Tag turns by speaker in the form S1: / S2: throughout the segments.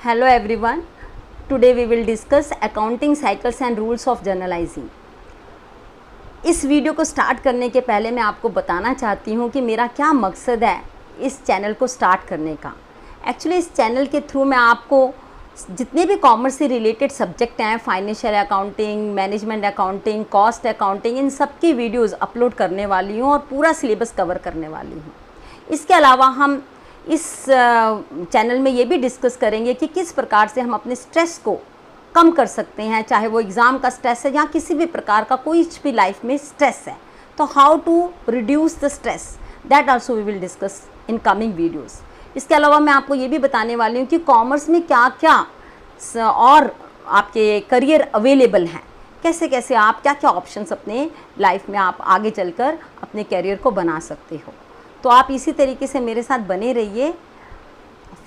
S1: Hello everyone. Today we will discuss accounting cycles and rules of journalizing. इस video को start करने के पहले मैं आपको बताना चाहती हूँ कि मेरा क्या मकसद है इस चैनल को स्टार्ट करने का। एक्चुअली इस चैनल के थ्रू मैं आपको जितने भी कॉमर्स से रिलेटेड सब्जेक्ट हैं, financial accounting, management accounting, cost accounting, इन सब की वीडियोज़ अपलोड करने वाली हूँ और पूरा सिलेबस कवर करने वाली हूँ। इसके अलावा हम इस चैनल में ये भी डिस्कस करेंगे कि किस प्रकार से हम अपने स्ट्रेस को कम कर सकते हैं, चाहे वो एग्ज़ाम का स्ट्रेस है या किसी भी प्रकार का कोई भी लाइफ में स्ट्रेस है, तो how to reduce the stress, that also we will discuss in coming videos. इसके अलावा मैं आपको ये भी बताने वाली हूँ कि कॉमर्स में क्या क्या और आपके करियर अवेलेबल हैं, कैसे कैसे आप क्या क्या ऑप्शंस अपने लाइफ में आप आगे चलकर अपने करियर को बना सकते हो। तो आप इसी तरीके से मेरे साथ बने रहिए।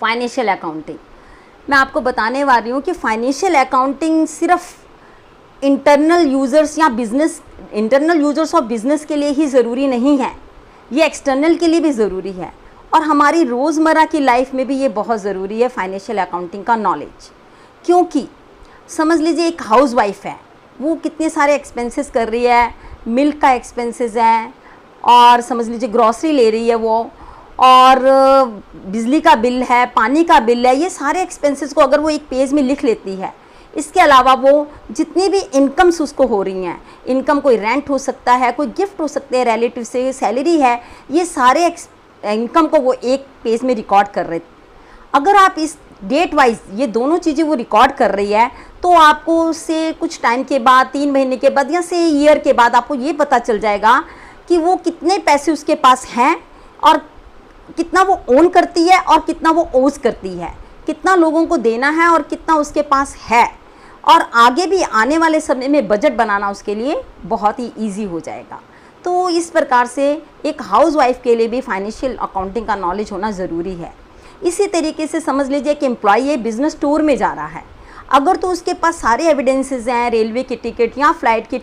S1: फाइनेंशियल अकाउंटिंग मैं आपको बताने वाली हूँ कि फाइनेंशियल अकाउंटिंग सिर्फ इंटरनल यूज़र्स और बिज़नेस के लिए ही ज़रूरी नहीं है, ये एक्सटर्नल के लिए भी ज़रूरी है और हमारी रोज़मर्रा की लाइफ में भी ये बहुत ज़रूरी है फाइनेंशियल अकाउंटिंग का नॉलेज। क्योंकि समझ लीजिए एक हाउस वाइफ है, वो कितने सारे एक्सपेंसेस कर रही है, मिल्क का एक्सपेंसेस है और समझ लीजिए ग्रॉसरी ले रही है वो, और बिजली का बिल है, पानी का बिल है, ये सारे एक्सपेंसेस को अगर वो एक पेज में लिख लेती है। इसके अलावा वो जितनी भी इनकम्स उसको हो रही हैं, इनकम कोई रेंट हो सकता है, कोई गिफ्ट हो सकते हैं रिलेटिव से, सैलरी है, ये सारे इनकम को वो एक पेज में रिकॉर्ड कर रहे। अगर आप इस डेट वाइज ये दोनों चीज़ें वो रिकॉर्ड कर रही है तो आपको उससे कुछ टाइम के बाद, 3 महीने के बाद या से ईयर के बाद आपको ये पता चल जाएगा कि वो कितने पैसे उसके पास हैं और कितना वो ओन करती है और कितना वो ओज करती है, कितना लोगों को देना है और कितना उसके पास है, और आगे भी आने वाले समय में बजट बनाना उसके लिए बहुत ही इजी हो जाएगा। तो इस प्रकार से एक हाउसवाइफ के लिए भी फाइनेंशियल अकाउंटिंग का नॉलेज होना ज़रूरी है। इसी तरीके से समझ लीजिए कि एम्प्लॉई है, बिजनेस टूर में जा रहा है, अगर तो उसके पास सारे एविडेंसेस हैं, रेलवे की टिकट या फ्लाइट की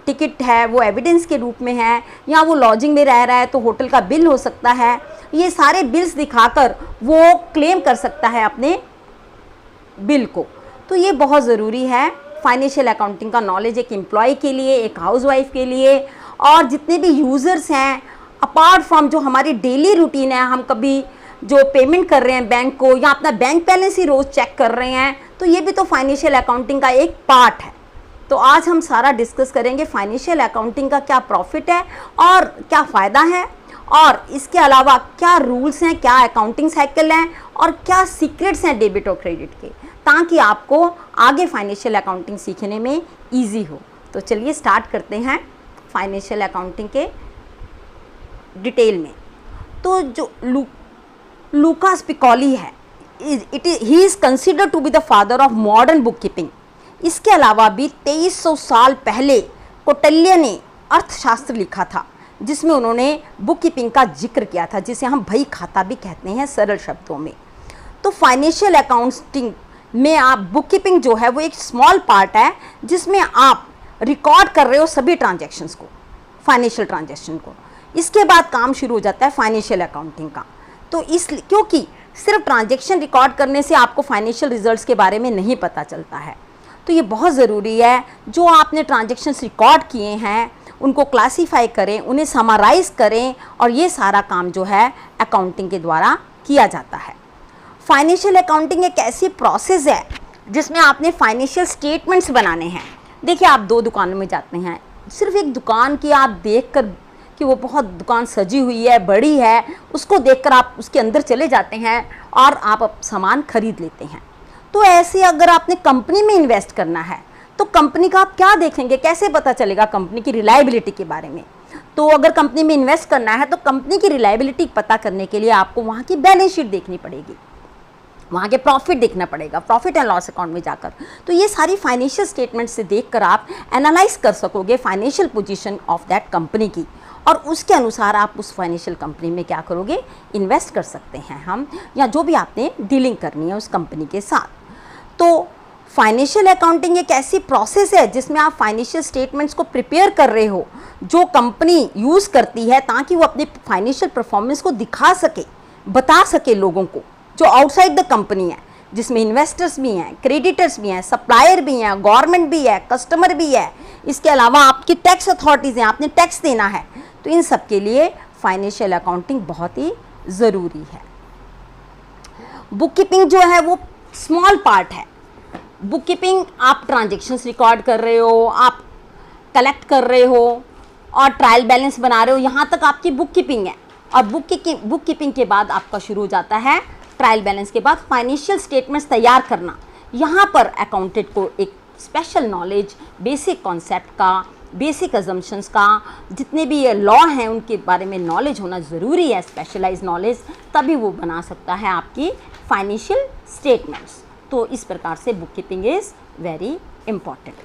S1: टिकट है, वो एविडेंस के रूप में है, या वो लॉजिंग में रह रहा है तो होटल का बिल हो सकता है, ये सारे बिल्स दिखाकर वो क्लेम कर सकता है अपने बिल को। तो ये बहुत ज़रूरी है फाइनेंशियल अकाउंटिंग का नॉलेज एक एम्प्लॉय के लिए, एक हाउसवाइफ के लिए, और जितने भी यूज़र्स हैं अपार्ट फ्रॉम जो हमारी डेली रूटीन है, हम कभी जो पेमेंट कर रहे हैं बैंक को या अपना बैंक बैलेंस ही रोज़ चेक कर रहे हैं, तो ये भी तो फाइनेंशियल अकाउंटिंग का एक पार्ट है। तो आज हम सारा डिस्कस करेंगे फाइनेंशियल अकाउंटिंग का क्या प्रॉफिट है और क्या फ़ायदा है, और इसके अलावा क्या रूल्स हैं, क्या अकाउंटिंग साइकिल हैं और क्या सीक्रेट्स हैं डेबिट और क्रेडिट के, ताकि आपको आगे फाइनेंशियल अकाउंटिंग सीखने में ईजी हो। तो चलिए स्टार्ट करते हैं फाइनेंशियल अकाउंटिंग के डिटेल में। तो जो लूकास पिकोली है, he is considered to be the father of modern book keeping. इसके अलावा भी 2300 साल पहले कौटिल्य ने अर्थशास्त्र लिखा था, जिसमें उन्होंने बुक कीपिंग का जिक्र किया था, जिसे हम बही खाता भी कहते हैं सरल शब्दों में। तो फाइनेंशियल अकाउंटिंग में आप बुक कीपिंग जो है वो एक स्मॉल पार्ट है, जिसमें आप रिकॉर्ड कर रहे हो सभी ट्रांजैक्शंस को, फाइनेंशियल ट्रांजैक्शन को। इसके बाद काम शुरू हो जाता है फाइनेंशियल अकाउंटिंग का। तो क्योंकि सिर्फ ट्रांजैक्शन रिकॉर्ड करने से आपको फाइनेंशियल रिजल्ट्स के बारे में नहीं पता चलता है, तो ये बहुत ज़रूरी है जो आपने ट्रांजैक्शंस रिकॉर्ड किए हैं उनको क्लासीफाई करें, उन्हें समराइज़ करें, और ये सारा काम जो है अकाउंटिंग के द्वारा किया जाता है। फाइनेंशियल अकाउंटिंग एक ऐसी प्रोसेस है जिसमें आपने फाइनेंशियल स्टेटमेंट्स बनाने हैं। देखिए, आप 2 दुकानों में जाते हैं, सिर्फ एक दुकान की आप देखकर कि वो बहुत दुकान सजी हुई है, बड़ी है, उसको देखकर आप उसके अंदर चले जाते हैं और आप सामान खरीद लेते हैं। तो ऐसे अगर आपने कंपनी में इन्वेस्ट करना है तो कंपनी का आप क्या देखेंगे, कैसे पता चलेगा कंपनी की रिलायबिलिटी के बारे में। तो अगर कंपनी में इन्वेस्ट करना है तो कंपनी की रिलायबिलिटी पता करने के लिए आपको वहाँ की बैलेंस शीट देखनी पड़ेगी, वहाँ के प्रॉफिट देखना पड़ेगा, प्रॉफिट एंड लॉस अकाउंट में जाकर। तो ये सारी फाइनेंशियल स्टेटमेंट से देखकर आप एनालाइज कर सकोगे financial position of that company की, और उसके अनुसार आप उस फाइनेंशियल कंपनी में क्या करोगे, इन्वेस्ट कर सकते हैं हम, या जो भी आपने डीलिंग करनी है उस कंपनी के साथ। तो फाइनेंशियल अकाउंटिंग एक ऐसी प्रोसेस है जिसमें आप फाइनेंशियल स्टेटमेंट्स को प्रिपेयर कर रहे हो, जो कंपनी यूज़ करती है ताकि वो अपने फाइनेंशियल परफॉर्मेंस को दिखा सके, बता सके लोगों को जो आउटसाइड द कंपनी है। जिसमें इन्वेस्टर्स भी हैं, क्रेडिटर्स भी हैं, सप्लायर भी हैं, गवर्नमेंट भी है, कस्टमर भी है, इसके अलावा आपकी टैक्स अथॉरिटीज़ हैं, आपने टैक्स देना है, तो इन सब के लिए फाइनेंशियल अकाउंटिंग बहुत ही ज़रूरी है। बुक कीपिंग जो है वो स्मॉल पार्ट है। बुक कीपिंग आप ट्रांजेक्शन्स रिकॉर्ड कर रहे हो, आप कलेक्ट कर रहे हो और ट्रायल बैलेंस बना रहे हो, यहाँ तक आपकी बुक कीपिंग है। और बुक कीपिंग के बाद आपका शुरू हो जाता है ट्रायल बैलेंस के बाद फाइनेंशियल स्टेटमेंट्स तैयार करना। यहाँ पर अकाउंटेंट को एक स्पेशल नॉलेज, बेसिक कॉन्सेप्ट का, बेसिक अजम्पशंस का, जितने भी ये लॉ हैं उनके बारे में नॉलेज होना ज़रूरी है, स्पेशलाइज नॉलेज, तभी वो बना सकता है आपकी फाइनेंशियल स्टेटमेंट्स। तो इस प्रकार से book keeping is very important.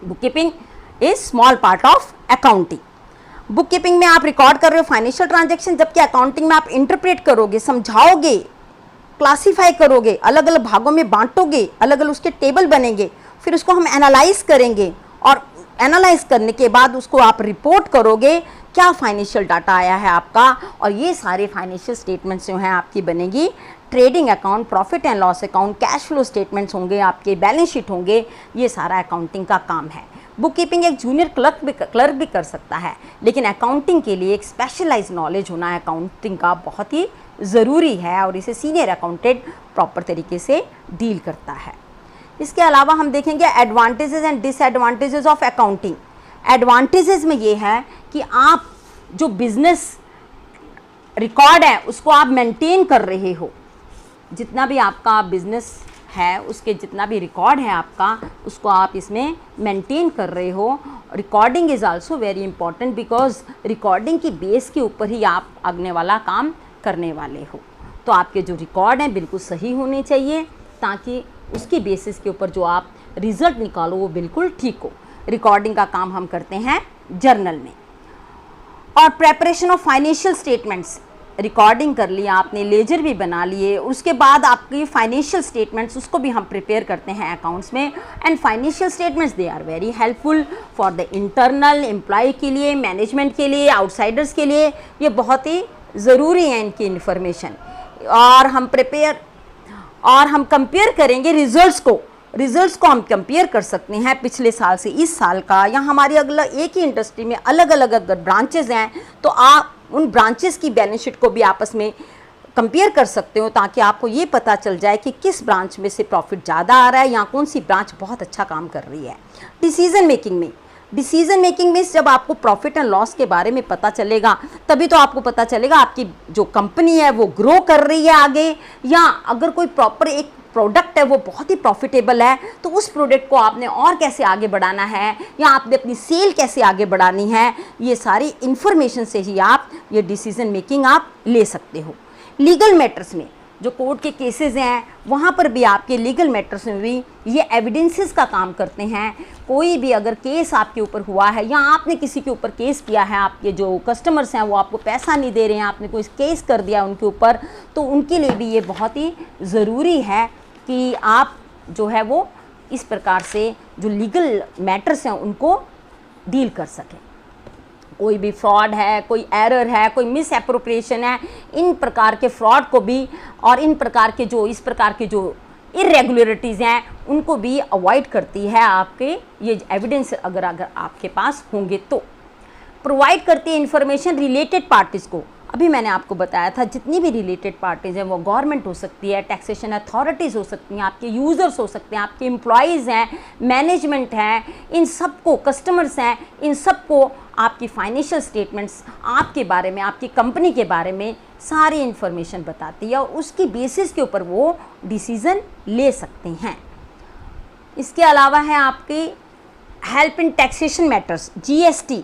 S1: Book keeping is small part of accounting. Book keeping में आप रिकॉर्ड कर रहे हो फाइनेंशियल ट्रांजैक्शन, जबकि अकाउंटिंग में आप इंटरप्रेट करोगे, समझाओगे, क्लासीफाई करोगे, अलग अलग भागों में बांटोगे, अलग अलग उसके टेबल बनेंगे, फिर उसको हम एनालाइज करेंगे और एनालाइज करने के बाद उसको आप रिपोर्ट करोगे क्या फाइनेंशियल डाटा आया है आपका, और ये सारे फाइनेंशियल स्टेटमेंट्स जो हैं आपकी बनेगी। Trading account, profit and loss account, cash flow statements होंगे आपके, बैलेंस शीट होंगे, ये सारा अकाउंटिंग का काम है। बुक कीपिंग एक जूनियर क्लर्क भी कर सकता है, लेकिन अकाउंटिंग के लिए एक स्पेशलाइज नॉलेज होना अकाउंटिंग का बहुत ही ज़रूरी है और इसे सीनियर अकाउंटेंट प्रॉपर तरीके से डील करता है। इसके अलावा हम देखेंगे advantages and disadvantages of accounting. Advantages में ये है कि आप जो बिजनेस रिकॉर्ड है उसको आप मेंटेन कर रहे हो, जितना भी आपका बिजनेस है उसके जितना भी रिकॉर्ड है आपका उसको आप इसमें मेंटेन कर रहे हो। Recording is also very important because recording की बेस के ऊपर ही आप आगने वाला काम करने वाले हो। तो आपके जो रिकॉर्ड हैं बिल्कुल सही होने चाहिए ताकि उसकी बेसिस के ऊपर जो आप रिज़ल्ट निकालो वो बिल्कुल ठीक हो। रिकॉर्डिंग का काम हम करते हैं जर्नल में। और preparation of financial statements, recording कर लिया आपने, लेजर भी बना लिए, उसके बाद आपकी फाइनेंशियल स्टेटमेंट्स उसको भी हम प्रिपेयर करते हैं अकाउंट्स में। And financial statements they are very helpful for the internal employee के लिए, मैनेजमेंट के लिए, आउटसाइडर्स के लिए, ये बहुत ही ज़रूरी है इनकी इन्फॉर्मेशन। और हम कंपेयर करेंगे रिजल्ट्स को हम कंपेयर कर सकते हैं पिछले साल से इस साल का, या हमारी अगला एक ही इंडस्ट्री में अलग अलग अगर ब्रांचेज हैं तो आप उन ब्रांचेस की बैलेंस शीट को भी आपस में कंपेयर कर सकते हो ताकि आपको ये पता चल जाए कि किस ब्रांच में से प्रॉफिट ज़्यादा आ रहा है या कौन सी ब्रांच बहुत अच्छा काम कर रही है। डिसीजन मेकिंग में जब आपको प्रॉफिट एंड लॉस के बारे में पता चलेगा तभी तो आपको पता चलेगा आपकी जो कंपनी है वो ग्रो कर रही है आगे, या अगर कोई प्रॉपर एक प्रोडक्ट है वो बहुत ही प्रॉफिटेबल है तो उस प्रोडक्ट को आपने और कैसे आगे बढ़ाना है या आपने अपनी सेल कैसे आगे बढ़ानी है, ये सारी इन्फॉर्मेशन से ही आप ये डिसीजन मेकिंग आप ले सकते हो। लीगल मैटर्स में जो कोर्ट के केसेस हैं वहाँ पर भी आपके लीगल मैटर्स में भी ये एविडेंसेस का काम करते हैं। कोई भी अगर केस आपके ऊपर हुआ है या आपने किसी के ऊपर केस किया है, आपके जो कस्टमर्स हैं वो आपको पैसा नहीं दे रहे हैं, आपने कोई केस कर दिया उनके ऊपर, तो उनके लिए भी ये बहुत ही ज़रूरी है कि आप जो है वो इस प्रकार से जो लीगल मैटर्स हैं उनको डील कर सकें। कोई भी फ्रॉड है, कोई एरर है, कोई मिस एप्रोप्रिएशन है, इन प्रकार के फ्रॉड को भी और इस प्रकार के जो इरेगुलरिटीज़ हैं उनको भी अवॉइड करती है आपके ये एविडेंस अगर आपके पास होंगे तो। प्रोवाइड करती है इंफॉर्मेशन रिलेटेड पार्टीज़ को। अभी मैंने आपको बताया था जितनी भी रिलेटेड पार्टीज़ हैं वो गवर्नमेंट हो सकती है, टैक्सेशन अथॉरिटीज़ हो सकती हैं, आपके यूज़र्स हो सकते हैं, आपके एम्प्लॉयज़ हैं, मैनेजमेंट हैं, इन सबको, कस्टमर्स हैं, इन सबको आपकी फाइनेंशियल स्टेटमेंट्स आपके बारे में, आपकी कंपनी के बारे में सारी इन्फॉर्मेशन बताती है और उसकी बेसिस के ऊपर वो डिसीज़न ले सकते हैं। इसके अलावा है आपकी help in taxation matters, GST,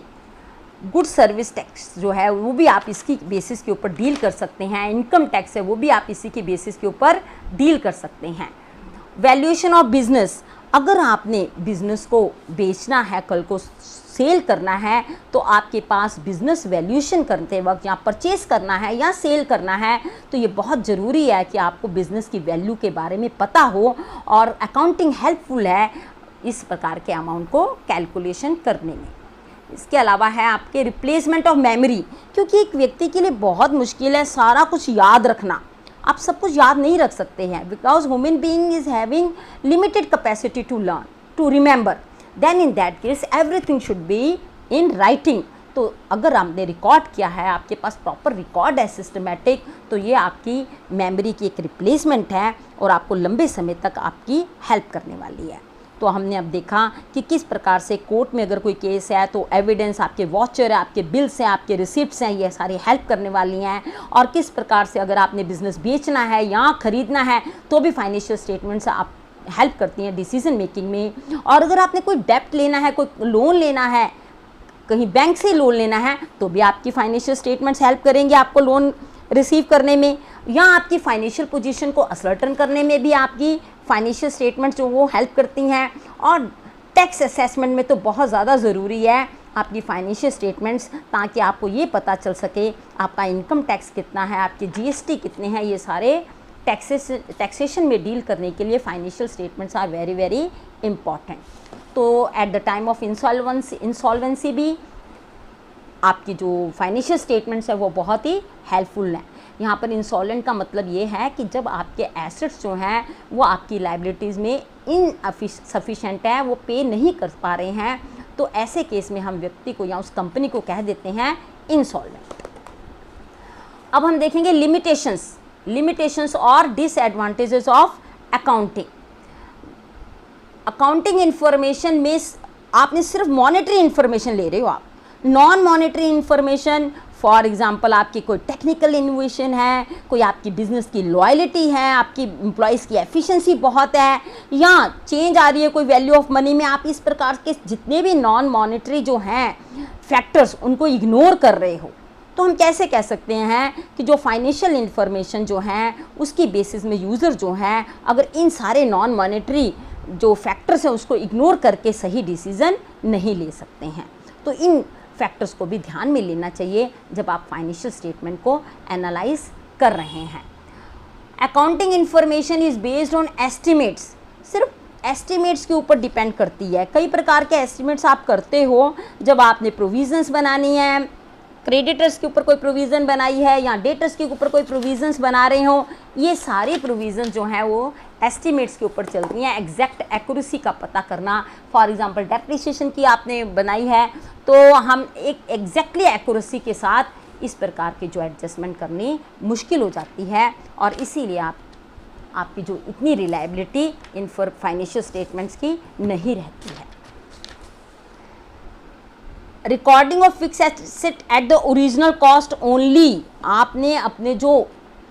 S1: good service tax जो है वो भी आप इसकी बेसिस के ऊपर डील कर सकते हैं। इनकम टैक्स है वो भी आप इसी की बेसिस के ऊपर डील कर सकते हैं। वैल्यूएशन ऑफ बिजनेस, अगर आपने बिजनेस को बेचना है, कल को सेल करना है, तो आपके पास बिजनेस वैल्यूएशन करते वक्त या परचेस करना है या सेल करना है तो ये बहुत ज़रूरी है कि आपको बिजनेस की वैल्यू के बारे में पता हो और अकाउंटिंग हेल्पफुल है इस प्रकार के अमाउंट को कैलकुलेशन करने में। इसके अलावा है आपके रिप्लेसमेंट ऑफ मेमोरी, क्योंकि एक व्यक्ति के लिए बहुत मुश्किल है सारा कुछ याद रखना। आप सब कुछ याद नहीं रख सकते हैं, because human being is having limited capacity to learn, to remember, then in that case everything should be in writing. तो अगर आपने रिकॉर्ड किया है, आपके पास प्रॉपर रिकॉर्ड है सिस्टमेटिक, तो ये आपकी मेमोरी की एक रिप्लेसमेंट है और आपको लंबे समय तक आपकी हेल्प करने वाली है। तो हमने अब देखा कि किस प्रकार से कोर्ट में अगर कोई केस है तो एविडेंस, आपके वाउचर है, आपके बिल्स हैं, आपके रिसिप्ट्स हैं, ये सारी हेल्प करने वाली हैं। और किस प्रकार से अगर आपने बिजनेस बेचना है या ख़रीदना है तो भी फाइनेंशियल स्टेटमेंट्स आप हेल्प करती हैं डिसीजन मेकिंग में। और अगर आपने कोई डेप्ट लेना है, कोई लोन लेना है, कहीं बैंक से लोन लेना है, तो भी आपकी फाइनेंशियल स्टेटमेंट्स हेल्प करेंगे आपको लोन रिसीव करने में, या आपकी फाइनेंशियल पोजीशन को असर्टन करने में भी आपकी फाइनेंशियल स्टेटमेंट्स जो वो हेल्प करती हैं। और टैक्स असेसमेंट में तो बहुत ज़्यादा ज़रूरी है आपकी फाइनेंशियल स्टेटमेंट्स, ताकि आपको ये पता चल सके आपका इनकम टैक्स कितना है, आपके जीएसटी कितने हैं। ये सारे टैक्सेशन में डील करने के लिए financial statements are very very important. तो at the time of insolvency भी आपकी जो फाइनेंशियल स्टेटमेंट्स है वो बहुत ही हेल्पफुल हैं। यहाँ पर इंसॉल्वेंट का मतलब ये है कि जब आपके एसेट्स जो हैं वो आपकी लाइबिलिटीज़ में इनसफिशेंट है, वो पे नहीं कर पा रहे हैं, तो ऐसे केस में हम व्यक्ति को या उस कंपनी को कह देते हैं इंसॉल्वेंट। अब हम देखेंगे लिमिटेशंस और disadvantages of accounting. Accounting information में आपने सिर्फ मॉनेटरी इन्फॉर्मेशन ले रहे हो, आप non monetary information, for example आपकी कोई टेक्निकल इनोवेशन है, कोई आपकी बिजनेस की लॉयल्टी है, आपकी एम्प्लॉयज़ की एफिशिएंसी बहुत है, या चेंज आ रही है कोई वैल्यू ऑफ मनी में, आप इस प्रकार के जितने भी नॉन मॉनेटरी जो हैं फैक्टर्स उनको इग्नोर कर रहे हो, तो हम कैसे कह सकते हैं कि जो फाइनेंशियल इन्फॉर्मेशन जो है उसकी बेसिस में यूज़र जो हैं अगर इन सारे नॉन मॉनेटरी जो फैक्टर्स हैं उसको इग्नोर करके सही डिसीज़न नहीं ले सकते हैं। तो इन फैक्टर्स को भी ध्यान में लेना चाहिए जब आप फाइनेंशियल स्टेटमेंट को एनालाइज कर रहे हैं। Accounting information is based on estimates, सिर्फ एस्टिमेट्स के ऊपर डिपेंड करती है। कई प्रकार के एस्टिमेट्स आप करते हो जब आपने प्रोविजंस बनानी है, क्रेडिटर्स के ऊपर कोई प्रोविज़न बनाई है या डेटर्स के ऊपर कोई प्रोविजंस बना रहे हो, ये सारी प्रोविज़न जो हैं वो एस्टिमेट्स के ऊपर चलती हैं। एग्जैक्ट एक्यूरेसी का पता करना, फॉर एग्जांपल डेप्रिसिएशन की आपने बनाई है तो हम एक एग्जैक्टली एक्यूरेसी के साथ इस प्रकार की जो एडजस्टमेंट करनी मुश्किल हो जाती है, और इसीलिए आपकी जो इतनी रिलायबिलिटी इन फाइनेंशियल स्टेटमेंट्स की नहीं रहती है। Recording of fix asset at the original cost only, आपने अपने जो,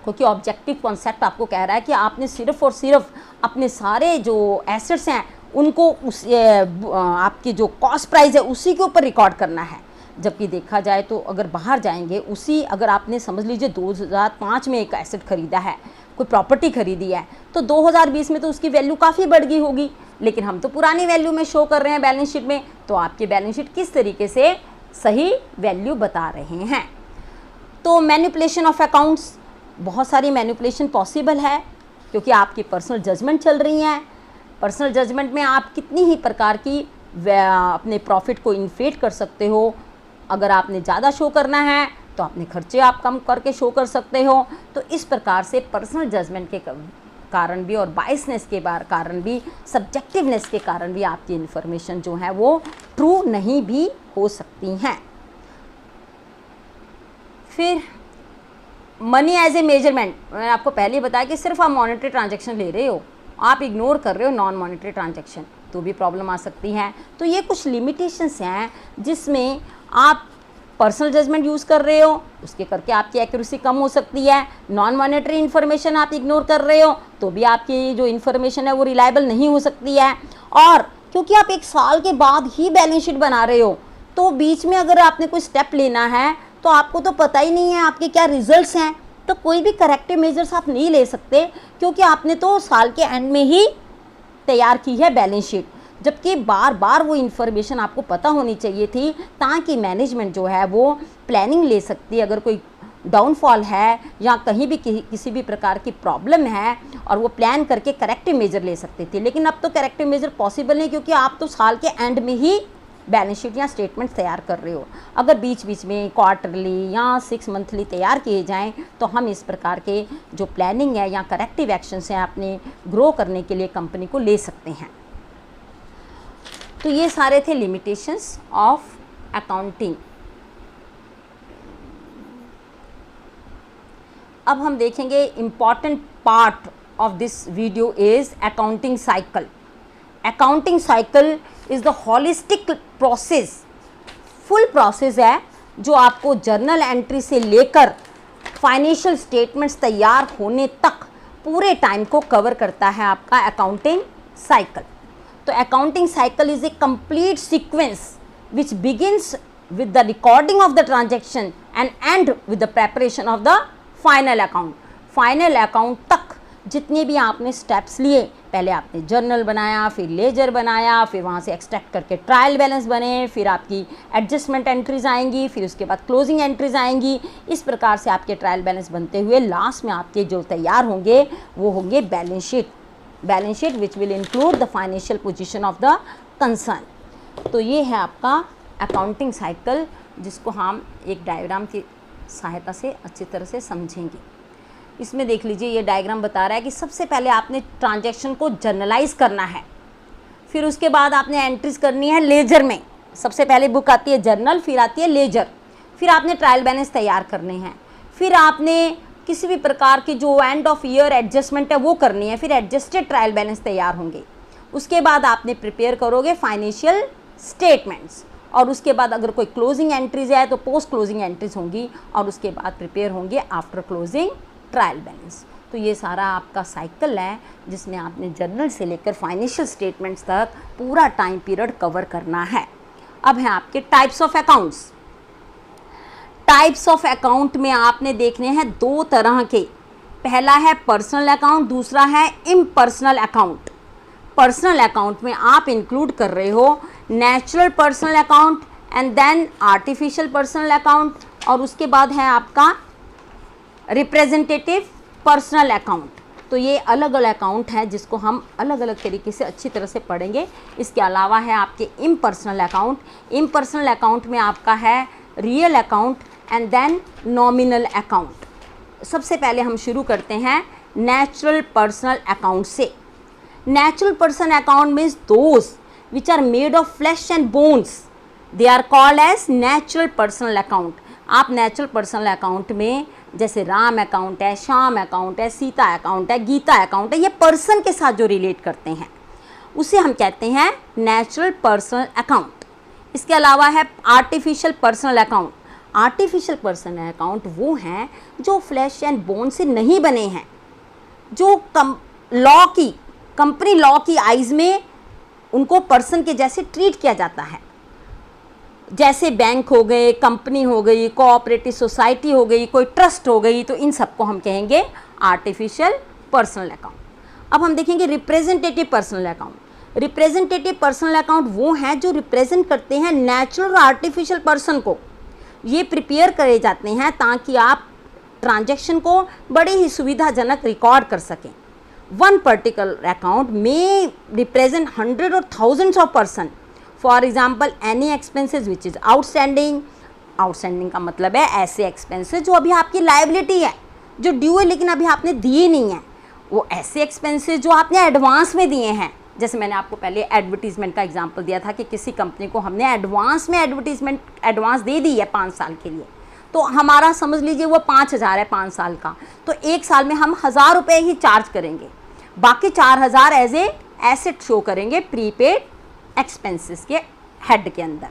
S1: क्योंकि ऑब्जेक्टिव कॉन्सेप्ट आपको कह रहा है कि आपने सिर्फ और सिर्फ अपने सारे जो एसेट्स हैं उनको उस आपकी जो कॉस्ट प्राइस है उसी के ऊपर रिकॉर्ड करना है। जबकि देखा जाए तो अगर बाहर जाएंगे उसी, अगर आपने समझ लीजिए 2005 में एक एसेट ख़रीदा है, कोई प्रॉपर्टी ख़रीदी है, तो 2020 में तो उसकी वैल्यू काफ़ी बढ़ गई होगी, लेकिन हम तो पुरानी वैल्यू में शो कर रहे हैं बैलेंस शीट में, तो आपकी बैलेंस शीट किस तरीके से सही वैल्यू बता रहे हैं। तो मैनिपुलेशन ऑफ अकाउंट्स, बहुत सारी मैनिपुलेशन पॉसिबल है क्योंकि आपकी पर्सनल जजमेंट चल रही हैं। पर्सनल जजमेंट में आप कितनी ही प्रकार की अपने प्रॉफिट को इन्फ्लेट कर सकते हो। अगर आपने ज़्यादा शो करना है तो अपने खर्चे आप कम करके शो कर सकते हो। तो इस प्रकार से पर्सनल जजमेंट के कारण भी और बायसनेस के कारण भी, सब्जेक्टिवनेस के कारण भी आपकी इन्फॉर्मेशन जो है वो ट्रू नहीं भी हो सकती हैं। फिर मनी एज ए मेजरमेंट, मैंने आपको पहले ही बताया कि सिर्फ आप मॉनेटरी ट्रांजैक्शन ले रहे हो, आप इग्नोर कर रहे हो नॉन मॉनेटरी ट्रांजैक्शन, तो भी प्रॉब्लम आ सकती है। तो ये कुछ लिमिटेशंस हैं जिसमें आप पर्सनल जजमेंट यूज़ कर रहे हो, उसके करके आपकी एक्यूरेसी कम हो सकती है। नॉन मॉनेटरी इन्फॉर्मेशन आप इग्नोर कर रहे हो तो भी आपकी जो इन्फॉर्मेशन है वो रिलायबल नहीं हो सकती है। और क्योंकि आप एक साल के बाद ही बैलेंस शीट बना रहे हो, तो बीच में अगर आपने कोई स्टेप लेना है तो आपको तो पता ही नहीं है आपके क्या रिजल्ट्स हैं, तो कोई भी करेक्टिव मेजर्स आप नहीं ले सकते क्योंकि आपने तो साल के एंड में ही तैयार की है बैलेंस शीट। जबकि बार बार वो इन्फॉर्मेशन आपको पता होनी चाहिए थी ताकि मैनेजमेंट जो है वो प्लानिंग ले सकती है अगर कोई डाउनफॉल है या कहीं भी किसी भी प्रकार की प्रॉब्लम है, और वो प्लान करके करेक्टिव मेजर ले सकते थे। लेकिन अब तो करेक्टिव मेजर पॉसिबल नहीं क्योंकि आप तो साल के एंड में ही बैलेंस शीट या स्टेटमेंट तैयार कर रहे हो। अगर बीच बीच में क्वार्टरली या 6 मंथली तैयार किए जाएं तो हम इस प्रकार के जो प्लानिंग है या करेक्टिव एक्शंस हैं अपने ग्रो करने के लिए कंपनी को ले सकते हैं। तो ये सारे थे लिमिटेशंस ऑफ अकाउंटिंग। अब हम देखेंगे important part of this video is accounting cycle. Accounting cycle is the holistic process, full process है जो आपको जर्नल एंट्री से लेकर फाइनेंशियल स्टेटमेंट्स तैयार होने तक पूरे टाइम को कवर करता है आपका अकाउंटिंग साइकिल। तो accounting cycle is a complete sequence which begins with the recording of the transaction and end with the preparation of the final account. Final account तक जितने भी आपने स्टेप्स लिए, पहले आपने जर्नल बनाया, फिर लेजर बनाया, फिर वहाँ से एक्सट्रैक्ट करके ट्रायल बैलेंस बने, फिर आपकी एडजस्टमेंट एंट्रीज आएंगी, फिर उसके बाद क्लोजिंग एंट्रीज आएंगी। इस प्रकार से आपके ट्रायल बैलेंस बनते हुए लास्ट में आपके जो तैयार होंगे वो होंगे balance sheet which will include the financial position of the concern. तो ये है आपका अकाउंटिंग साइकिल, जिसको हम एक डायग्राम की सहायता से अच्छी तरह से समझेंगे। इसमें देख लीजिए, ये डायग्राम बता रहा है कि सबसे पहले आपने ट्रांजैक्शन को जर्नलाइज करना है, फिर उसके बाद आपने एंट्रीज करनी है लेजर में। सबसे पहले बुक आती है जर्नल, फिर आती है लेजर, फिर आपने ट्रायल बैलेंस तैयार करने हैं, फिर आपने किसी भी प्रकार की जो एंड ऑफ ईयर एडजस्टमेंट है वो करनी है, फिर एडजस्टेड ट्रायल बैलेंस तैयार होंगे। उसके बाद आपने प्रिपेयर करोगे फाइनेंशियल स्टेटमेंट्स, और उसके बाद अगर कोई क्लोजिंग एंट्रीज है तो पोस्ट क्लोजिंग एंट्रीज होंगी, और उसके बाद प्रिपेयर होंगे आफ्टर क्लोजिंग ट्रायल बैलेंस। तो ये सारा आपका साइकिल है जिसमें आपने जर्नल से लेकर फाइनेंशियल स्टेटमेंट्स तक पूरा टाइम पीरियड कवर करना है। अब है आपके types of accounts. Types of account में आपने देखने हैं दो तरह के, पहला है पर्सनल अकाउंट, दूसरा है इम्पर्सनल अकाउंट। पर्सनल अकाउंट में आप इंक्लूड कर रहे हो natural personal account and then artificial personal account, और उसके बाद है आपका रिप्रेजेंटेटिव पर्सनल अकाउंट। तो ये अलग अलग अकाउंट है जिसको हम अलग अलग तरीके से अच्छी तरह से पढ़ेंगे। इसके अलावा है आपके इम्पर्सनल अकाउंट। इम्पर्सनल अकाउंट में आपका है real account and then nominal account. सबसे पहले हम शुरू करते हैं नेचुरल पर्सनल अकाउंट से। Natural person account means those which are made of flesh and bones. They are called as natural personal account. आप नेचुरल पर्सनल अकाउंट में जैसे राम अकाउंट है, श्याम अकाउंट है, सीता अकाउंट है, गीता अकाउंट है, ये पर्सन के साथ जो रिलेट करते हैं उसे हम कहते हैं नेचुरल पर्सनल अकाउंट। इसके अलावा है artificial personal account. Artificial personal account वो हैं जो फ्लैश एंड बोन से नहीं बने हैं, जो कंपनी लॉ की आइज़ में उनको पर्सन के जैसे ट्रीट किया जाता है, जैसे बैंक हो गए, कंपनी हो गई, कोऑपरेटिव सोसाइटी हो गई, कोई ट्रस्ट हो गई, तो इन सबको हम कहेंगे आर्टिफिशियल पर्सनल अकाउंट। अब हम देखेंगे representative personal account. Representative personal account वो हैं जो रिप्रेजेंट करते हैं नेचुरल और आर्टिफिशियल पर्सन को। ये प्रिपेयर करे जाते हैं ताकि आप ट्रांजैक्शन को बड़े ही सुविधाजनक रिकॉर्ड कर सकें। One particular account may represent hundreds or thousands of person. For example, any expenses which is outstanding. Outstanding का मतलब है ऐसे expenses जो अभी आपकी liability है, जो ड्यू है लेकिन अभी आपने दिए नहीं है। वो ऐसे expenses जो आपने एडवांस में दिए हैं, जैसे मैंने आपको पहले एडवर्टीजमेंट का एग्जांपल दिया था कि किसी कंपनी को हमने एडवांस में एडवांस दे दी है 5 साल के लिए, तो हमारा समझ लीजिए वो 5,000 है 5 साल का, तो 1 साल में हम 1,000 रुपये ही चार्ज करेंगे, बाकी 4,000 एज ए एसेट शो करेंगे प्रीपेड एक्सपेंसेस के हेड के अंदर।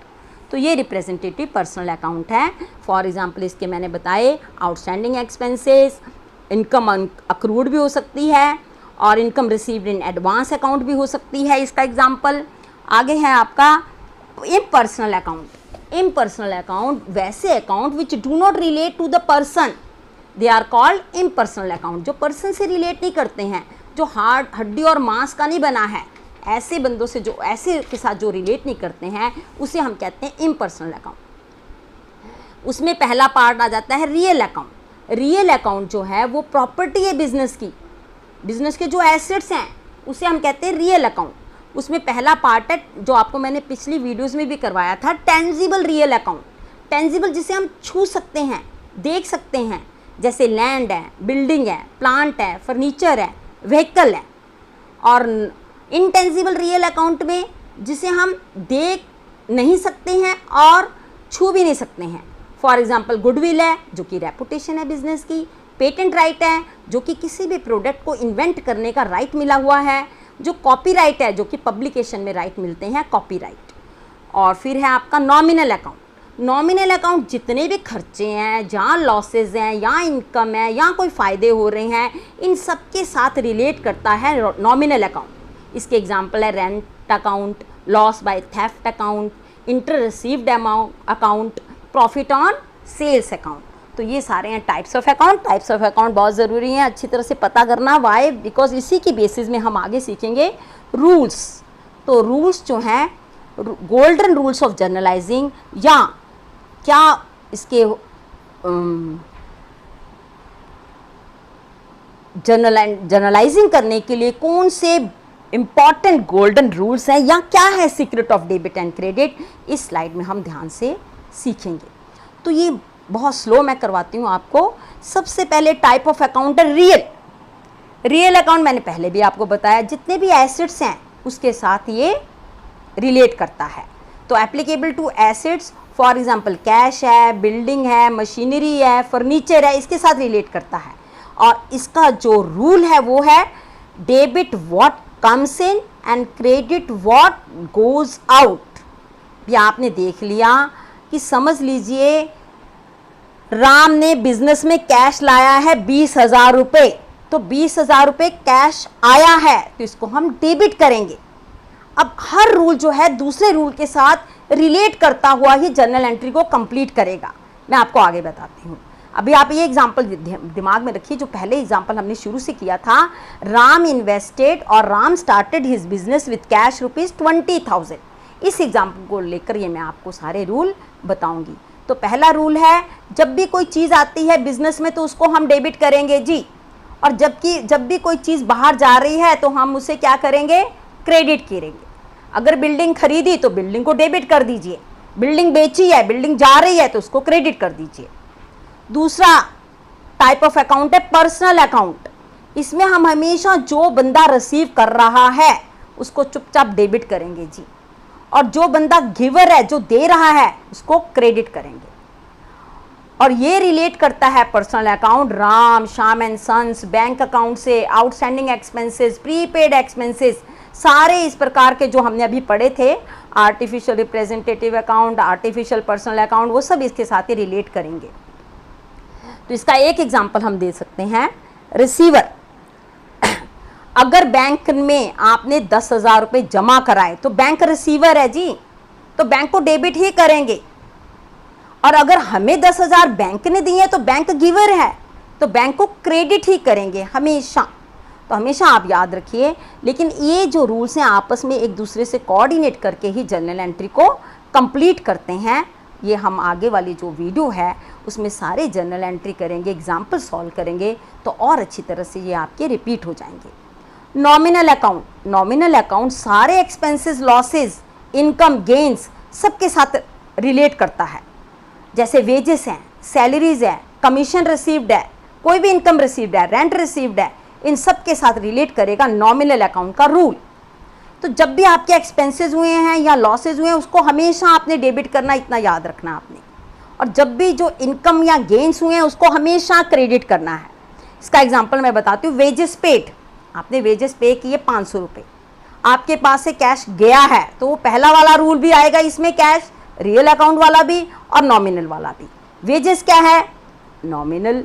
S1: तो ये रिप्रेजेंटेटिव पर्सनल अकाउंट है। फॉर एग्जांपल इसके मैंने बताए आउटस्टैंडिंग एक्सपेंसेस, इनकम अक्रूड भी हो सकती है और income received in advance account भी हो सकती है, इसका एग्जांपल। आगे है आपका इम्पर्सनल अकाउंट। इम्पर्सनल अकाउंट वैसे account which do not relate to the person, they are called impersonal account. जो पर्सन से रिलेट नहीं करते हैं, जो हड्डी और मांस का नहीं बना है, ऐसे बंदों से जो ऐसे के साथ जो रिलेट नहीं करते हैं उसे हम कहते हैं इम्पर्सनल अकाउंट। उसमें पहला पार्ट आ जाता है रियल अकाउंट। रियल अकाउंट जो है वो प्रॉपर्टी है बिजनेस की, बिजनेस के जो एसेट्स हैं उसे हम कहते हैं रियल अकाउंट। उसमें पहला पार्ट है जो आपको मैंने पिछली वीडियोस में भी करवाया था, टेंजिबल रियल अकाउंट। टेंजिबल जिसे हम छू सकते हैं, देख सकते हैं, जैसे लैंड है, बिल्डिंग है, प्लांट है, फर्नीचर है, व्हीकल है। और इनटेंजिबल रियल अकाउंट में जिसे हम देख नहीं सकते हैं और छू भी नहीं सकते हैं। फॉर एग्जाम्पल गुडविल है जो कि रेपुटेशन है बिजनेस की, पेटेंट राइट है जो कि किसी भी प्रोडक्ट को इन्वेंट करने का राइट मिला हुआ है, जो कॉपीराइट है जो कि पब्लिकेशन में राइट मिलते हैं, कॉपीराइट। और फिर है आपका नॉमिनल अकाउंट। नॉमिनल अकाउंट जितने भी खर्चे हैं, जहाँ लॉसेज हैं या इनकम है या कोई फ़ायदे हो रहे हैं, इन सब के साथ रिलेट करता है नॉमिनल अकाउंट। इसके एग्जांपल है rent account, loss by theft account, interest received account, profit on sales account. तो ये सारे हैं types of account. Types of account बहुत ज़रूरी हैं अच्छी तरह से पता करना। वाई? बिकॉज इसी की बेसिस में हम आगे सीखेंगे रूल्स। तो रूल्स जो हैं, गोल्डन रूल्स ऑफ जर्नलाइजिंग, या क्या इसके जर्नलाइजिंग करने के लिए कौन से इम्पॉर्टेंट गोल्डन रूल्स हैं या क्या है secret of debit and credit, इस स्लाइड में हम ध्यान से सीखेंगे। तो ये बहुत स्लो मैं करवाती हूँ आपको। सबसे पहले टाइप ऑफ अकाउंट है रियल। रियल अकाउंट मैंने पहले भी आपको बताया, जितने भी एसेट्स हैं उसके साथ ये रिलेट करता है। तो applicable to assets, for example cash है, बिल्डिंग है, मशीनरी है, फर्नीचर है, इसके साथ रिलेट करता है। और इसका जो रूल है वो है debit what comes in and credit what goes out. ये आपने देख लिया कि समझ लीजिए राम ने बिजनेस में कैश लाया है 20,000 रुपये, तो 20,000 रुपये कैश आया है तो इसको हम डेबिट करेंगे। अब हर रूल जो है दूसरे रूल के साथ रिलेट करता हुआ ही जर्नल एंट्री को कंप्लीट करेगा। मैं आपको आगे बताती हूँ। अभी आप ये एग्जाम्पल दिमाग में रखिए, जो पहले एग्जाम्पल हमने शुरू से किया था, राम इन्वेस्टेड और Ram started his business with cash ₹20,000। इस एग्जाम्पल को लेकर ये मैं आपको सारे रूल बताऊंगी। तो पहला रूल है, जब भी कोई चीज़ आती है बिजनेस में तो उसको हम डेबिट करेंगे जी, और जब भी कोई चीज़ बाहर जा रही है तो हम उसे क्या करेंगे, क्रेडिट करेंगे। अगर बिल्डिंग खरीदी तो बिल्डिंग को डेबिट कर दीजिए, बिल्डिंग बेची है, बिल्डिंग जा रही है तो उसको क्रेडिट कर दीजिए। दूसरा टाइप ऑफ अकाउंट है पर्सनल अकाउंट। इसमें हम हमेशा जो बंदा रिसीव कर रहा है उसको चुपचाप डेबिट करेंगे जी, और जो बंदा गिवर है, जो दे रहा है, उसको क्रेडिट करेंगे। और ये रिलेट करता है personal account Ram, Shyam and sons bank account से। आउटस्टैंडिंग एक्सपेंसेस, प्रीपेड एक्सपेंसेस, सारे इस प्रकार के जो हमने अभी पढ़े थे, artificial representative account, artificial personal account, वो सब इसके साथ ही रिलेट करेंगे। तो इसका एक एग्जांपल हम दे सकते हैं, रिसीवर। अगर बैंक में आपने 10,000 रुपये जमा कराए तो बैंक रिसीवर है जी, तो बैंक को डेबिट ही करेंगे। और अगर हमें 10,000 बैंक ने दिए तो बैंक गिवर है, तो बैंक को क्रेडिट ही करेंगे हमेशा। तो हमेशा आप याद रखिए। लेकिन ये जो रूल्स हैं आपस में एक दूसरे से कोऑर्डिनेट करके ही जर्नल एंट्री को कंप्लीट करते हैं। ये हम आगे वाली जो वीडियो है उसमें सारे जर्नल एंट्री करेंगे, एग्जाम्पल सॉल्व करेंगे, तो और अच्छी तरह से ये आपके रिपीट हो जाएंगे। नॉमिनल अकाउंट, नॉमिनल अकाउंट सारे एक्सपेंसेस, लॉसेस, इनकम, गेन्स सबके साथ रिलेट करता है। जैसे वेजेस हैं, सैलरीज है, कमीशन रिसीव्ड है, कोई भी इनकम रिसीव्ड है, रेंट रिसीव्ड है, इन सब के साथ रिलेट करेगा नॉमिनल अकाउंट का रूल। तो जब भी आपके एक्सपेंसेस हुए हैं या लॉसेज हुए हैं उसको हमेशा आपने डेबिट करना, इतना याद रखना आपने। और जब भी जो इनकम या गेन्स हुए हैं उसको हमेशा क्रेडिट करना है। इसका एग्जांपल मैं बताती हूँ। वेजेस पेड, आपने वेजेस पे किए 500 रुपये, आपके पास से कैश गया है तो वो पहला वाला रूल भी आएगा इसमें, कैश रियल अकाउंट वाला भी और नॉमिनल वाला भी। वेजेस क्या है, नॉमिनल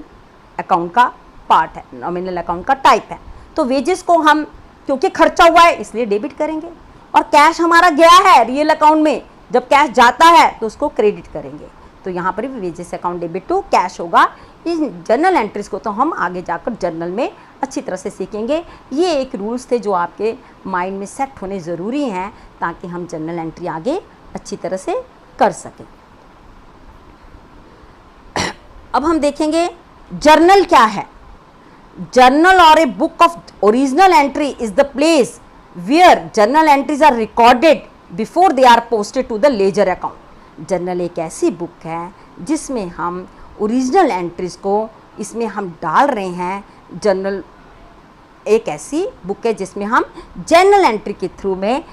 S1: अकाउंट का पार्ट है, नॉमिनल अकाउंट का टाइप है। तो वेजेस को हम क्योंकि खर्चा हुआ है इसलिए डेबिट करेंगे, और कैश हमारा गया है रियल अकाउंट में, जब कैश जाता है तो उसको क्रेडिट करेंगे। तो यहाँ पर भी wages account debit to cash होगा। इन जर्नल एंट्रीज को तो हम आगे जाकर जर्नल में अच्छी तरह से सीखेंगे। ये एक रूल्स थे जो आपके माइंड में सेट होने ज़रूरी हैं ताकि हम जर्नल एंट्री आगे अच्छी तरह से कर सकें। अब हम देखेंगे जर्नल क्या है। जर्नल और a book of original entry is the place where journal entries are recorded before they are posted to the ledger account। Journal एक ऐसी बुक है जिसमें हम ओरिजिनल एंट्रीज को इसमें हम डाल रहे हैं। जर्नल एक ऐसी बुक है जिसमें हम जर्नल एंट्री के थ्रू में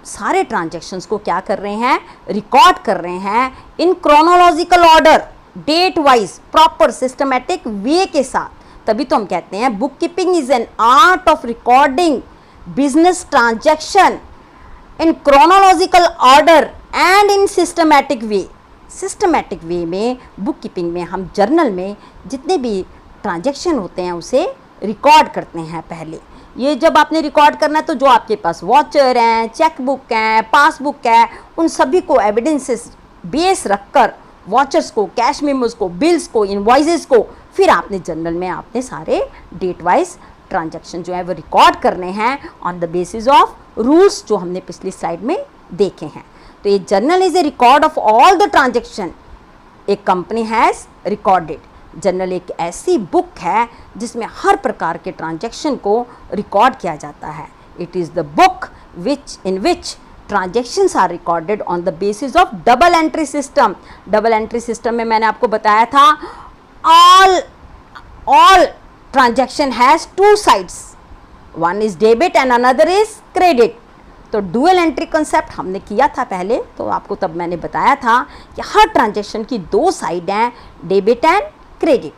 S1: सारे ट्रांजैक्शंस को क्या कर रहे हैं, रिकॉर्ड कर रहे हैं in chronological order, date wise, proper systematic way के साथ। तभी तो हम कहते हैं book keeping is an art of recording business transaction in chronological order and in systematic way. Systematic way में बुक कीपिंग में हम जर्नल में जितने भी ट्रांजैक्शन होते हैं उसे रिकॉर्ड करते हैं। पहले ये जब आपने रिकॉर्ड करना है तो जो आपके पास वॉचर हैं, चेक बुक हैं, पासबुक है, उन सभी को एविडेंसेस बेस रखकर वॉचर्स को, कैश मेमोज को, बिल्स को, इनवॉइसेस को, फिर आपने जर्नल में आपने सारे डेट वाइज ट्रांजैक्शन जो है वो रिकॉर्ड करने हैं on the basis of rules जो हमने पिछली स्लाइड में देखे हैं। तो ये journal is a record of all the transaction A company has recorded. Journal एक ऐसी बुक है जिसमें हर प्रकार के ट्रांजैक्शन को रिकॉर्ड किया जाता है। It is the book in which transactions are recorded on the basis of double entry system. Double entry system में मैंने आपको बताया था all transaction has two sides, one is debit and another is credit. तो dual entry concept हमने किया था पहले, तो आपको तब मैंने बताया था कि हर ट्रांजैक्शन की दो साइड हैं, डेबिट एंड क्रेडिट।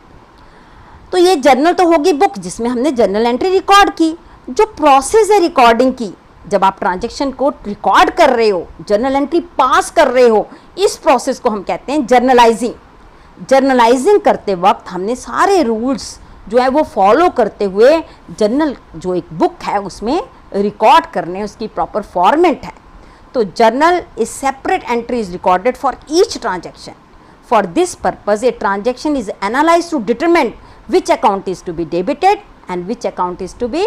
S1: तो ये जर्नल तो होगी बुक जिसमें हमने जर्नल एंट्री रिकॉर्ड की। जो प्रोसेस है रिकॉर्डिंग की, जब आप ट्रांजैक्शन को रिकॉर्ड कर रहे हो, जर्नल एंट्री पास कर रहे हो, इस प्रोसेस को हम कहते हैं जर्नलाइजिंग। जर्नलाइजिंग करते वक्त हमने सारे रूल्स जो है वो फॉलो करते हुए जर्नल जो एक बुक है उसमें रिकॉर्ड करने, उसकी प्रॉपर फॉर्मेट है। तो journal is separate entry is recorded for each transaction. For this purpose, a transaction is analyzed to determine which account is to be debited and which account is to be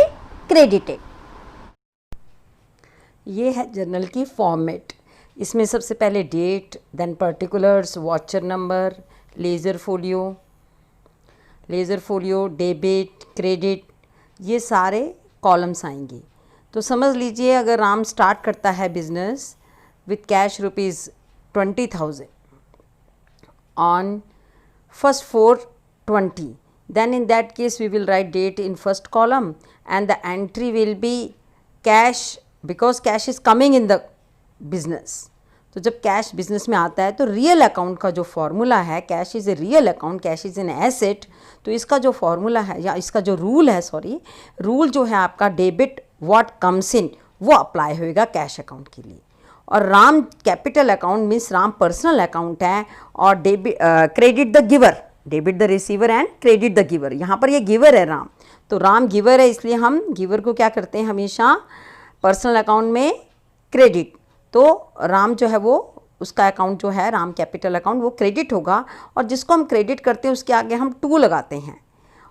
S1: credited. ये है journal की format. इसमें सबसे पहले date, then particulars, voucher number, ledger folio, debit, credit, ये सारे columns आएंगे। तो समझ लीजिए अगर राम स्टार्ट करता है business with cash ₹20,000 on 1st 4/20, then in that case we will write date in first column and the entry will be cash because cash is coming in the business। तो जब cash business में आता है तो real account का जो formula है, cash is a real account, cash is an asset, तो इसका जो फॉर्मूला है या इसका जो रूल है, रूल जो है आपका डेबिट व्हाट कम्स इन वो अप्लाई होएगा कैश अकाउंट के लिए। और Ram capital account means Ram personal account है और credit the giver, debit the receiver and credit the giver. यहाँ पर ये गिवर है राम, तो राम गिवर है इसलिए हम गिवर को क्या करते हैं हमेशा पर्सनल अकाउंट में क्रेडिट। तो राम जो है वो उसका अकाउंट जो है राम कैपिटल अकाउंट वो क्रेडिट होगा और जिसको हम क्रेडिट करते हैं उसके आगे हम टू लगाते हैं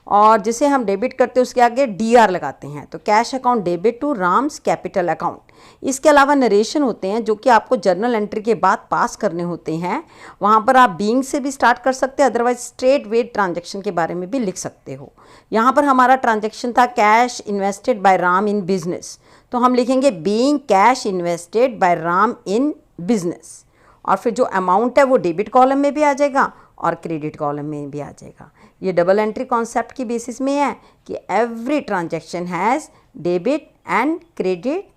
S1: और जिसे हम डेबिट करते हैं उसके आगे DR लगाते हैं। तो cash account debit to Ram's capital account. इसके अलावा नरेशन होते हैं जो कि आपको जर्नल एंट्री के बाद पास करने होते हैं। वहाँ पर आप बीइंग से भी स्टार्ट कर सकते हैं, अदरवाइज स्ट्रेट वेट ट्रांजैक्शन के बारे में भी लिख सकते हो। यहाँ पर हमारा ट्रांजैक्शन था cash invested bye Ram in business, तो हम लिखेंगे being cash invested bye Ram in business और फिर जो अमाउंट है वो डेबिट कॉलम में भी आ जाएगा और क्रेडिट कॉलम में भी आ जाएगा। ये डबल एंट्री कॉन्सेप्ट की बेसिस में है कि every transaction has debit and credit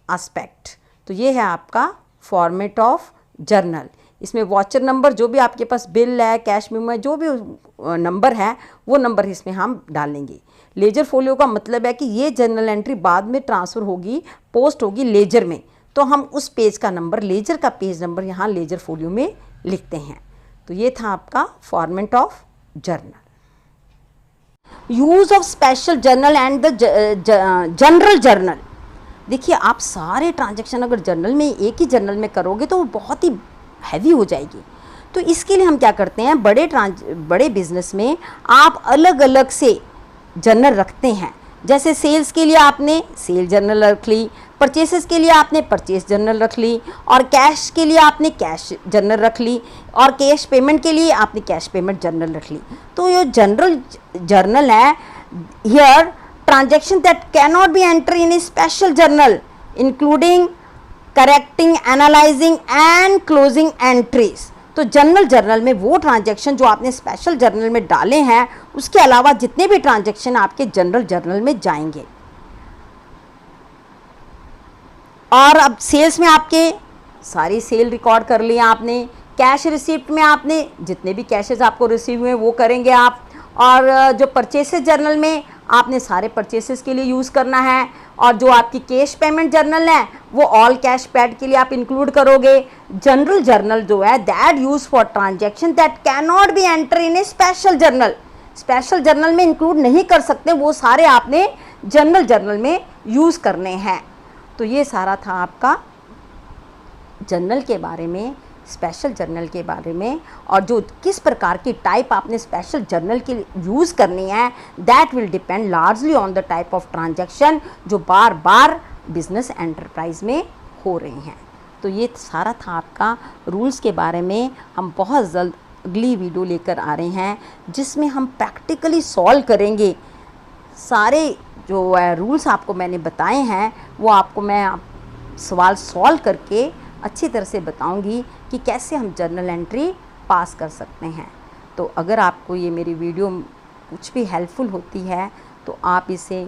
S1: aspect. तो ये है आपका फॉर्मेट ऑफ जर्नल। इसमें वॉचर नंबर जो भी आपके पास बिल है, कैश मेमो है, जो भी नंबर है वो नंबर इसमें हम डालेंगे। लेजर फोलियो का मतलब है कि ये जर्नल एंट्री बाद में ट्रांसफ़र होगी, पोस्ट होगी लेजर में, तो हम उस पेज का नंबर, लेजर का पेज नंबर यहाँ लेजर फोलियो में लिखते हैं। तो ये था आपका format of journal. Use of special journal and the general journal. देखिए आप सारे ट्रांजैक्शन अगर जर्नल में एक ही जर्नल में करोगे तो वो बहुत ही हैवी हो जाएगी। तो इसके लिए हम क्या करते हैं, बड़े बिजनेस में आप अलग अलग से जर्नल रखते हैं। जैसे सेल्स के लिए आपने सेल जर्नल रख ली, परचेसेस के लिए आपने परचेस जर्नल रख ली और कैश के लिए आपने कैश जर्नल रख ली और कैश पेमेंट के लिए आपने कैश पेमेंट जर्नल रख ली। तो ये जनरल जर्नल है, here transaction that cannot be enter in A special journal including correcting, analysing and closing entries. तो जनरल जर्नल में वो ट्रांजैक्शन जो आपने स्पेशल जर्नल में डाले हैं, उसके अलावा जितने भी ट्रांजैक्शन आपके जनरल जर्नल में जाएंगे। और अब सेल्स में आपके सारी सेल रिकॉर्ड कर लिया आपने, कैश रिसिप्ट में आपने जितने भी कैशेज आपको रिसीव हुए वो करेंगे आप, और जो परचेसेस जर्नल में आपने सारे परचेसेस के लिए यूज़ करना है, और जो आपकी कैश पेमेंट जर्नल है वो ऑल कैश पेड के लिए आप इंक्लूड करोगे। जनरल जर्नल जो है that use for transaction that can not be enter in A special journal, special journal में इंक्लूड नहीं कर सकते, वो सारे आपने जनरल जर्नल में यूज़ करने हैं। तो ये सारा था आपका जर्नल के बारे में, स्पेशल जर्नल के बारे में, और जो किस प्रकार की टाइप आपने स्पेशल जर्नल के लिए यूज़ करनी है that will depend largely on the type of transaction जो बार बार बिजनेस एंटरप्राइज में हो रही हैं। तो ये सारा था आपका रूल्स के बारे में। हम बहुत जल्द अगली वीडियो लेकर आ रहे हैं जिसमें हम प्रैक्टिकली सॉल्व करेंगे सारे जो रूल्स आपको मैंने बताए हैं, वो आपको मैं सवाल सॉल्व करके अच्छी तरह से बताऊंगी कि कैसे हम जर्नल एंट्री पास कर सकते हैं। तो अगर आपको ये मेरी वीडियो कुछ भी हेल्पफुल होती है तो आप इसे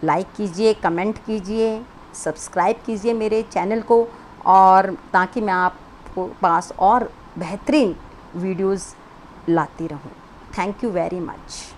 S1: लाइक कीजिए, कमेंट कीजिए, सब्सक्राइब कीजिए मेरे चैनल को, और ताकि मैं आपको पास और बेहतरीन वीडियोस लाती रहूं। Thank you very much.